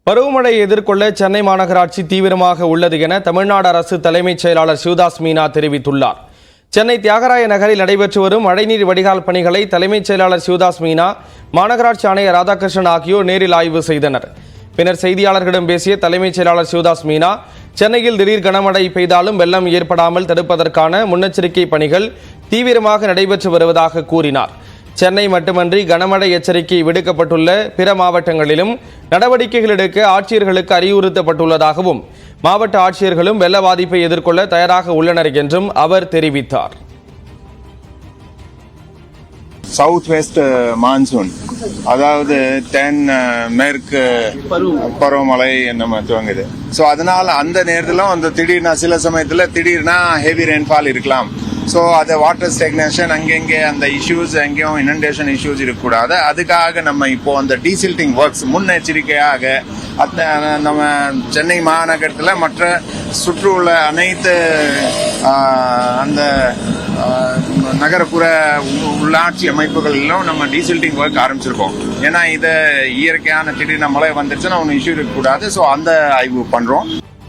பருவமழையை எதிர்கொள்ள சென்னை மாநகராட்சி தீவிரமாக உள்ளது என தமிழ்நாடு அரசு தலைமைச் செயலாளர் சிவதாஸ் மீனா தெரிவித்துள்ளார். சென்னை தியாகராய நகரில் நடைபெற்று வரும் மழைநீர் வடிகால் பணிகளை தலைமைச் செயலாளர் சிவதாஸ் மீனா, மாநகராட்சி ஆணையர் ராதாகிருஷ்ணன் ஆகியோர் நேரில் ஆய்வு செய்தனர். பின்னர் செய்தியாளர்களிடம் பேசிய தலைமைச் செயலாளர் சிவதாஸ் மீனா, சென்னையில் திடீர் கனமழை பெய்தாலும் வெள்ளம் ஏற்படாமல் தடுப்பதற்கான முன்னெச்சரிக்கை பணிகள் தீவிரமாக நடைபெற்று வருவதாக கூறினார். சென்னை மட்டுமன்றி கனமழை எச்சரிக்கை விடுக்கப்பட்டுள்ள பிற மாவட்டங்களிலும் நடவடிக்கைகள் எடுக்க ஆட்சியர்களுக்கு அறிவுறுத்தப்பட்டுள்ளதாகவும், மாவட்ட ஆட்சியர்களும் வெள்ள பாதிப்பை எதிர்கொள்ள தயாராக உள்ளனர் என்றும் அவர் தெரிவித்தார். சவுத் வெஸ்ட் மான்சூன், அதாவது தென் மேற்கு பருவமழை நம்ம துவங்குது. ஸோ அதனால அந்த நேரத்தில் அந்த திடீர்னா சில சமயத்தில் திடீர்னா ஹெவி ரெயின்ஃபால் இருக்கலாம். ஸோ அது வாட்டர் ஸ்டெக்னேஷன் அங்கங்கே அந்த இஷ்யூஸ் எங்கேயும் இனண்டேஷன் இஷ்யூஸ் இருக்கக்கூடாது. அதுக்காக நம்ம இப்போ அந்த டீசில்டிங் ஒர்க்ஸ் முன்னெச்சரிக்கையாக நம்ம சென்னை மாநகரத்தில் மற்ற சுற்றுள்ள அனைத்து அந்த நகரப்புற உள்ளாட்சி அமைப்புகளிலும் நம்ம டீசில்டிங் ஒர்க் ஆரம்பிச்சிருக்கோம். ஏன்னா இது இயற்கையான திடீர்னு மழை வந்துருச்சுன்னா ஒன்றும் இஷ்யூ இருக்கக்கூடாது. ஸோ அந்த ஆய்வு பண்றோம்.